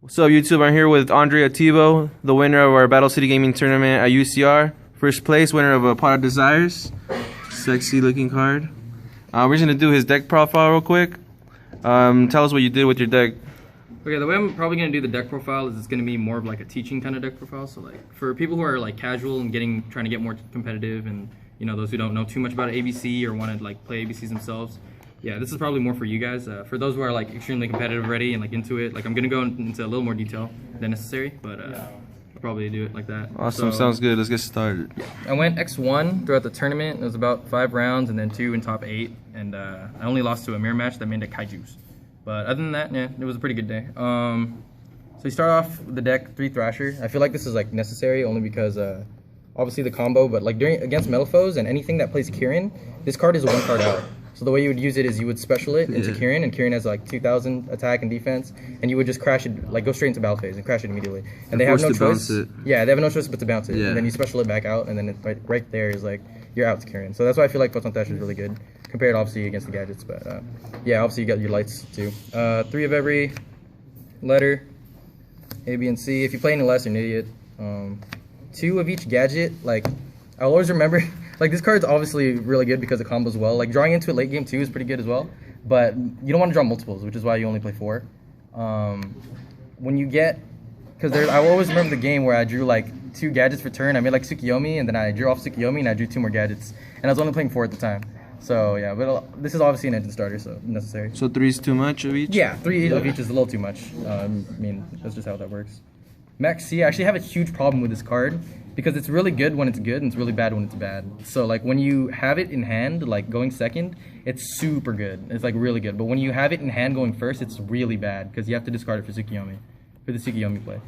What's up, YouTube? I'm here with Andrei Ativo, the winner of our Battle City Gaming tournament at UCR. First place, winner of a Pot of Desires. Sexy looking card. We're just going to do his deck profile real quick. Tell us what you did with your deck. Okay, the way I'm probably going to do the deck profile is it's going to be more of like a teaching kind of deck profile. So like for people who are like casual and trying to get more competitive, and you know, those who don't know too much about ABC or want to like play ABCs themselves, yeah, this is probably more for you guys. For those who are like extremely competitive already and like into it, like I'm gonna go into a little more detail than necessary, but I'll probably do it like that. Awesome, so, sounds good. Let's get started. I went X1 throughout the tournament. It was about 5 rounds and then 2 in top 8, and I only lost to a mirror match that made it Kaijus. But other than that, yeah, it was a pretty good day. So you start off with the deck 3 Thrasher. I feel like this is like necessary only because obviously the combo, but like against metal foes and anything that plays Kieran, this card is a 1 card out. So the way you would use it is you would special it into Kieran, and Kieran has like 2,000 attack and defense, and you would just crash it, like go straight into battle phase and crash it immediately. And they have no choice. Yeah, they have no choice but to bounce it. And then you special it back out, and then right there is like you're out to Kieran. So that's why I feel like Photon Thrasher is really good compared obviously against the gadgets. But yeah, obviously you got your lights too. 3 of every letter, A, B, and C. If you play any less, you're an idiot. 2 of each gadget. Like I'll always remember. Like, this card's obviously really good because it combos well. Like, drawing into it late game, too, is pretty good as well. But you don't want to draw multiples, which is why you only play 4. When you get... Because I always remember the game where I drew, like, 2 gadgets for turn. I made, like, Tsukiyomi, and then I drew off Tsukiyomi, and I drew 2 more gadgets. And I was only playing 4 at the time. So, yeah. But this is obviously an engine starter, so necessary. So 3 is too much of each? Yeah, 3 of each is a little too much. I mean, that's just how that works. Max C, I actually have a huge problem with this card. Because it's really good when it's good and it's really bad when it's bad. So like when you have it in hand, like going second, it's super good. It's like really good. But when you have it in hand going first, it's really bad because you have to discard it for Tsukiyomi, for the Tsukiyomi play.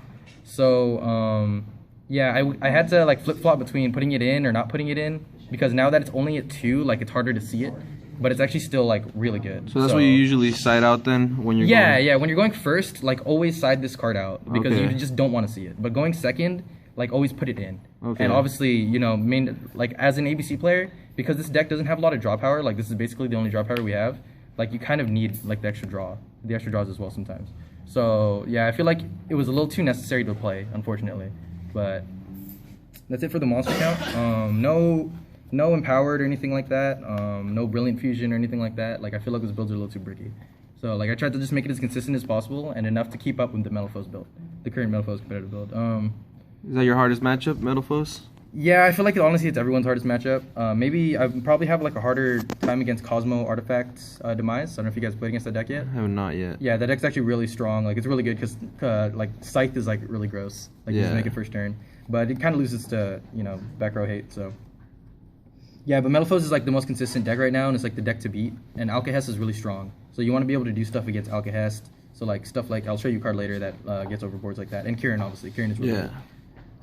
So yeah, I had to like flip flop between putting it in or not putting it in because now that it's only at 2, like it's harder to see it. But it's actually still like really good. So that's what you usually side out then when you're going? Yeah, when you're going first, like always side this card out because you just don't want to see it. But going second, like always put it in. And obviously, you know, like as an ABC player, because this deck doesn't have a lot of draw power, like this is basically the only draw power we have, like you kind of need like the extra draws as well sometimes. So yeah, I feel like it was a little too necessary to play, unfortunately. But that's it for the monster count. No empowered or anything like that. No brilliant fusion or anything like that. Like I feel like those builds are a little too bricky. So like I tried to just make it as consistent as possible and enough to keep up with the Metal Foes build, the current Metal Foes competitive build. Is that your hardest matchup, Metal Foes? Yeah, I feel like honestly it's everyone's hardest matchup. Maybe I probably have like a harder time against Cosmo Artifact's Demise. I don't know if you guys played against that deck yet. I have not yet. Yeah, that deck's actually really strong. Like it's really good because like Scythe is like really gross. Like you just make it first turn, but it kind of loses to back row hate. So yeah, but Metal Foes is like the most consistent deck right now, and it's like the deck to beat. And Alcahest is really strong, so you want to be able to do stuff against Alcahest. So like stuff like I'll show you a card later that gets overboards like that. And Kieran obviously, Kieran is really good.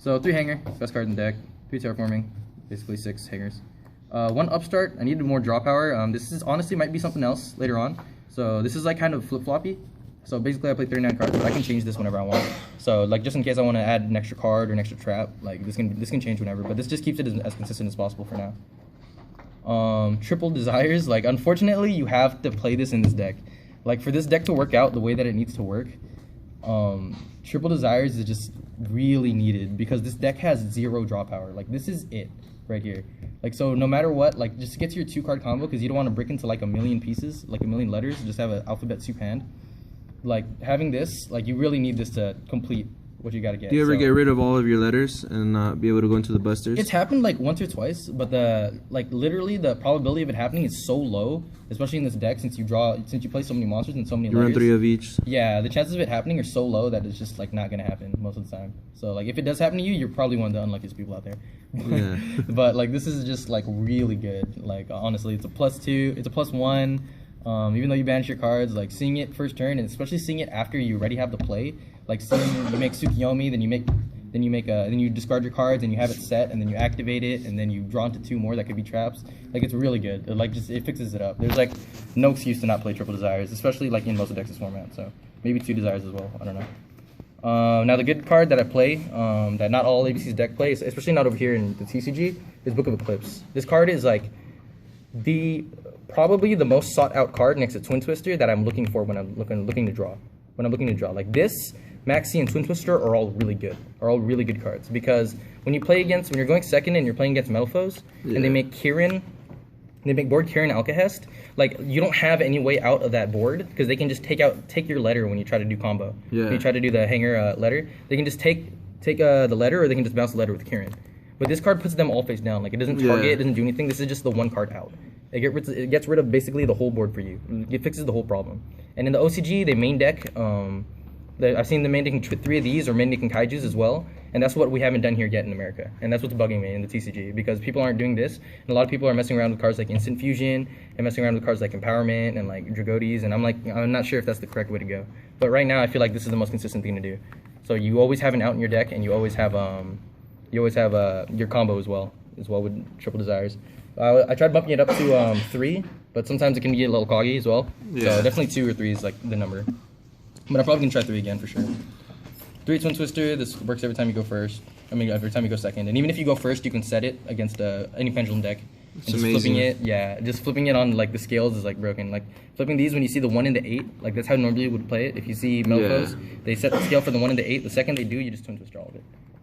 So 3 hanger, best card in the deck. 3 terraforming, basically 6 hangers. 1 upstart. I needed more draw power. This is honestly might be something else later on. So this is like kind of flip floppy. So basically I play 39 cards, but I can change this whenever I want. So like just in case I want to add an extra card or an extra trap, like this can change whenever. But this just keeps it as consistent as possible for now. Triple Desires. Like unfortunately you have to play this in this deck. Like for this deck to work out the way that it needs to work, Triple Desires is just really needed because this deck has 0 draw power. Like this is it right here. Like so no matter what, like just get to your 2-card combo because you don't want to brick into like a million pieces, like a million letters, just have an alphabet soup hand. Like having this, like you really need this to complete what you got to get. Do you ever get rid of all of your letters and not be able to go into the busters? It's happened like once or twice, but literally the probability of it happening is so low, especially in this deck since you play so many monsters and so many letters. You run 3 of each. Yeah, the chances of it happening are so low that it's just like not gonna happen most of the time. So like if it does happen to you, you're probably one of the unluckiest people out there. Yeah. But like this is just like really good. Like honestly, it's a +2, it's a +1. Even though you banish your cards, like seeing it first turn, and especially seeing it after you already have the play, like seeing you make Tsukiyomi, then you discard your cards and you have it set, and then you activate it, and then you draw into 2 more that could be traps. Like it's really good. It fixes it up. There's like no excuse to not play Triple Desires, especially like in most of Dex's format. So maybe 2 Desires as well. I don't know. Now the good card that I play, that not all ABC's deck plays, especially not over here in the TCG, is Book of Eclipse. This card is like probably the most sought out card next to Twin Twister that I'm looking for when I'm looking to draw. Like this Maxi, and Twin Twister are all really good. Are all really good cards because when you're going second and you're playing against Metal Foes, and they make board Kieran Alcahest, like you don't have any way out of that board because they can just take your letter when you try to do combo. Yeah. When you try to do the hanger letter, they can just take the letter, or they can just bounce the letter with Kieran. But this card puts them all face down. Like it doesn't target, it doesn't do anything. This is just the one card out. It gets rid of basically the whole board for you. It fixes the whole problem. And in the OCG, they main deck. I've seen the main decking 3 of these or main decking Kaijus as well. And that's what we haven't done here yet in America. And that's what's bugging me in the TCG because people aren't doing this. And a lot of people are messing around with cards like Instant Fusion and messing around with cards like Empowerment and like Dragotes. And I'm not sure if that's the correct way to go. But right now, I feel like this is the most consistent thing to do. So you always have an out in your deck, and you always have your combo as well with Triple Desires. I tried bumping it up to 3, but sometimes it can get a little coggy as well. Yeah. So definitely 2 or 3 is like the number. But I'm probably gonna try 3 again for sure. 3 Twin Twister. This works every time you go first. I mean, every time you go second. And even if you go first, you can set it against any pendulum deck. It's amazing. Just flipping it on like the scales is like broken. Like flipping these when you see the 1 and the 8, like that's how normally you would play it. If you see Melfos, they set the scale for the 1 and the 8. The second they do, you just Twin Twister all of it.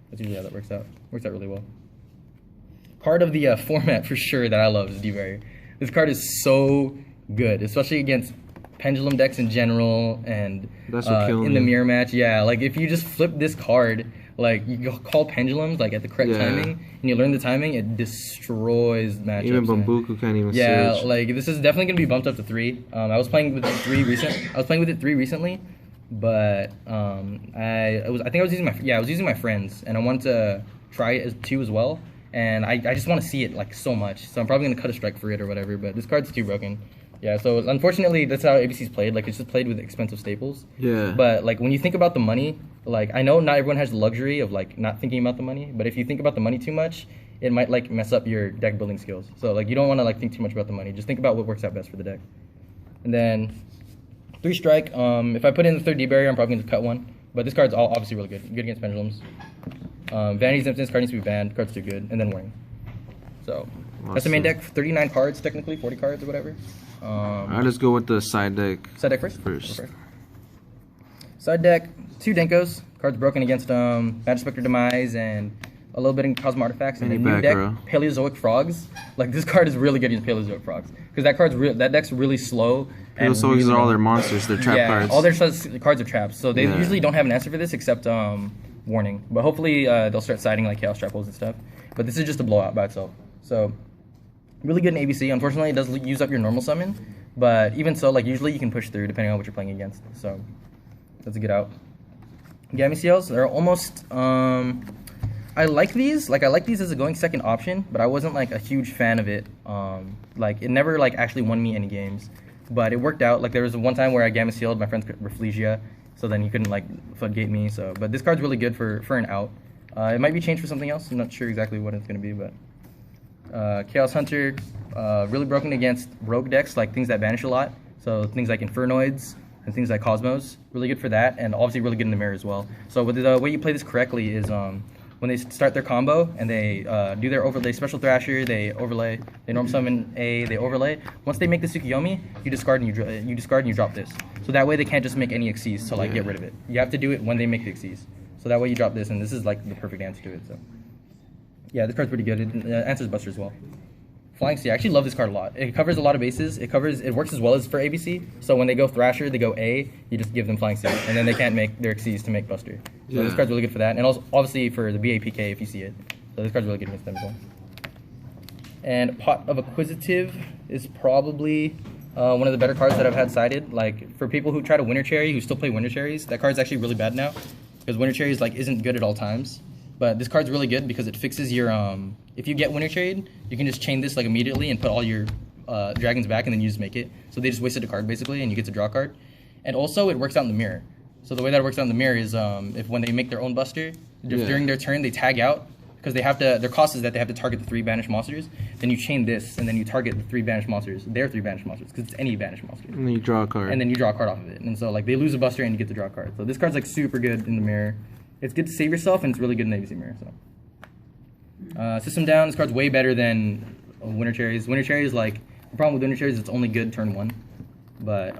That's usually how that works out. Works out really well. Card of the format for sure that I love is D-Barrier. This card is so good, especially against pendulum decks in general and in the mirror match. Yeah, like if you just flip this card, like you call pendulums like at the correct timing and you learn the timing, it destroys matchups. Even Bambuku can't even search. Yeah, like this is definitely gonna be bumped up to 3. I was playing with it 3 recently, but I was using my friends and I wanted to try it as 2 as well. And I just want to see it like so much, so I'm probably gonna cut a strike for it or whatever. But this card's too broken. Yeah, so unfortunately that's how ABC's played. Like it's just played with expensive staples. Yeah. But like when you think about the money, like I know not everyone has the luxury of like not thinking about the money. But if you think about the money too much, it might like mess up your deck building skills. So like you don't want to like think too much about the money. Just think about what works out best for the deck. And then 3 strike. If I put in the 3rd D-Barrier, I'm probably gonna cut 1. But this card's obviously really good. Good against pendulums. Vanity's Emptiness card needs to be banned. Card's too good. And then Warning. So that's the main deck. 39 cards technically, 40 cards or whatever. I'll just go with the side deck. Side deck first? Side deck, 2 Denkos. Cards broken against Magic Spectre Demise and a little bit in Cosmo Artifacts. And then new deck, Paleozoic Frogs. Like this card is really good against Paleozoic Frogs. Because that deck's really slow. Paleozoics really are all their monsters, they're trap cards. All their cards are traps. So they usually don't have an answer for this except Warning. But hopefully they'll start siding like Chaos Trap Holes and stuff. But this is just a blowout by itself. So really good in ABC. Unfortunately, it does use up your normal summon, but even so, like usually you can push through depending on what you're playing against. So that's a good out. Gammy Seals, they're almost. I like these. Like I like these as a going second option, but I wasn't like a huge fan of it. Like it never like actually won me any games, but it worked out. Like there was one time where I Gamma Sealed my friend's Rafflesia, so then he couldn't like floodgate me. So, but this card's really good for an out. It might be changed for something else. I'm not sure exactly what it's gonna be, but. Chaos Hunter, really broken against rogue decks, like things that vanish a lot. So things like Infernoids and things like Cosmos, really good for that, and obviously really good in the mirror as well. So with the way you play this correctly is when they start their combo and they do their overlay, Special Thrasher, they overlay, they normal summon they overlay. Once they make the Tsukiyomi, you discard and you drop this. So that way they can't just make any Xyz to like get rid of it. You have to do it when they make the Xyz. So that way you drop this, and this is like the perfect answer to it. So. Yeah, this card's pretty good. It answers Buster as well. Flying Sea, I actually love this card a lot. It covers a lot of bases. It works as well as for ABC. So when they go Thrasher, they go A, you just give them Flying Sea, and then they can't make their Xyz to make Buster. So this card's really good for that, and also obviously for the BAPK if you see it. So this card's really good against them as well. And Pot of Acquisitive is probably one of the better cards that I've had sided. Like for people who try to Winter Cherry, who still play Winter Cherries, that card's actually really bad now because Winter Cherries like isn't good at all times. But this card's really good because it fixes your, if you get Winter Trade, you can just chain this like immediately and put all your dragons back and then you just make it. So they just wasted a card basically and you get to draw a card. And also it works out in the mirror. So the way that it works out in the mirror is if when they make their own Buster, during their turn they tag out, because they have to, their cost is that they have to target the 3 banished monsters, then you chain this and then you target the 3 banished monsters, their 3 banished monsters, because it's any banished monster. And then you draw a card. And then you draw a card off of it. And so like they lose a Buster and you get to draw a card. So this card's like super good in the mirror. It's good to save yourself, and it's really good in the ABC mirror. So, System Down. This card's way better than Winter Cherries. Winter Cherries, like the problem with Winter Cherries, is it's only good turn 1. But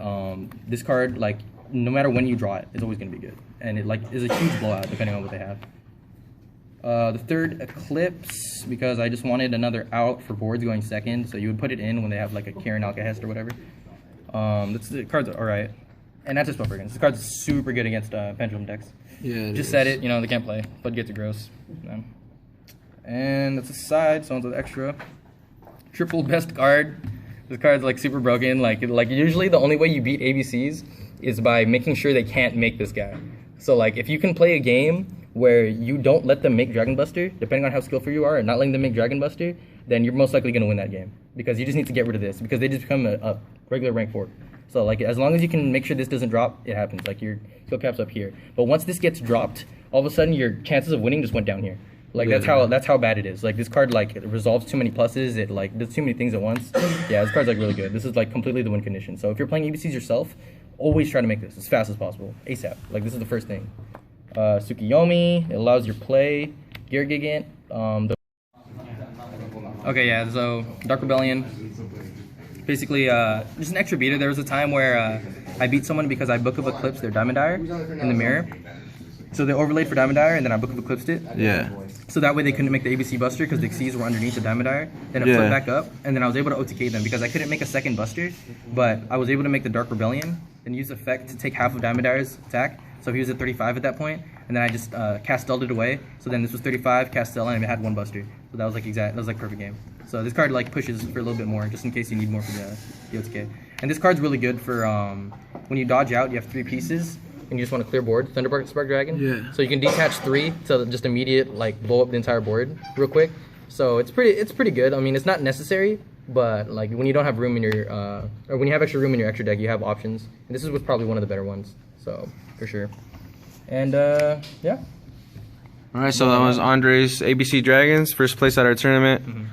this card, like no matter when you draw it, it's always gonna be good. and it like is a huge blowout depending on what they have. The third Eclipse, because I just wanted another out for boards going second, so you would put it in when they have like a Karen Alcahest or whatever. The card's alright. And that's just Buff Brigands. This card's super good against Pendulum decks. Yeah. Just set it, you know, they can't play. Floodgates are gross. No. And that's a side, so on to the extra. Triple best card. This card's like super broken. Like usually the only way you beat ABCs is by making sure they can't make this guy. So like if you can play a game where you don't let them make Dragon Buster, depending on how skillful you are, and not letting them make Dragon Buster, then you're most likely going to win that game. Because you just need to get rid of this, because they just become a regular rank 4. So like as long as you can make sure this doesn't drop, it happens. Like your skill cap's up here. But once this gets dropped, all of a sudden your chances of winning just went down here. Like that's how bad it is. Like this card like it resolves too many pluses, it like does too many things at once. Yeah, this card's like really good. This is like completely the win condition. So if you're playing ABCs yourself, always try to make this as fast as possible. ASAP. Like this is the first thing. Tsukiyomi, it allows your play. Gear Gigant. Okay, yeah, so Dark Rebellion. Basically, just an extra beater. There was a time where I beat someone because I Book of Eclipse their Diamond Dire in the mirror. So they overlaid for Diamond Dire, and then I Book of Eclipsed it. Yeah. So that way they couldn't make the ABC Buster because the Xyz were underneath the Diamond Dire. Then it flipped back up, and then I was able to OTK them because I couldn't make a second Buster, but I was able to make the Dark Rebellion and use effect to take half of Diamond Dire's attack. So he was at 35 at that point, and then I just Castelled it away. So then this was 35, Castell, and it had one Buster. So that was like exact. That was like perfect game. So this card like pushes for a little bit more, just in case you need more for the OTK. And this card's really good for when you dodge out, you have 3 pieces, and you just want to clear board. Spark Dragon. Yeah. So you can detach 3 to just immediate like blow up the entire board real quick. So it's pretty good. I mean, it's not necessary, but like when you don't have room in your or when you have extra room in your extra deck, you have options. And this is probably one of the better ones. So for sure. And yeah. All right, so that was Andrei's ABC Dragons, first place at our tournament.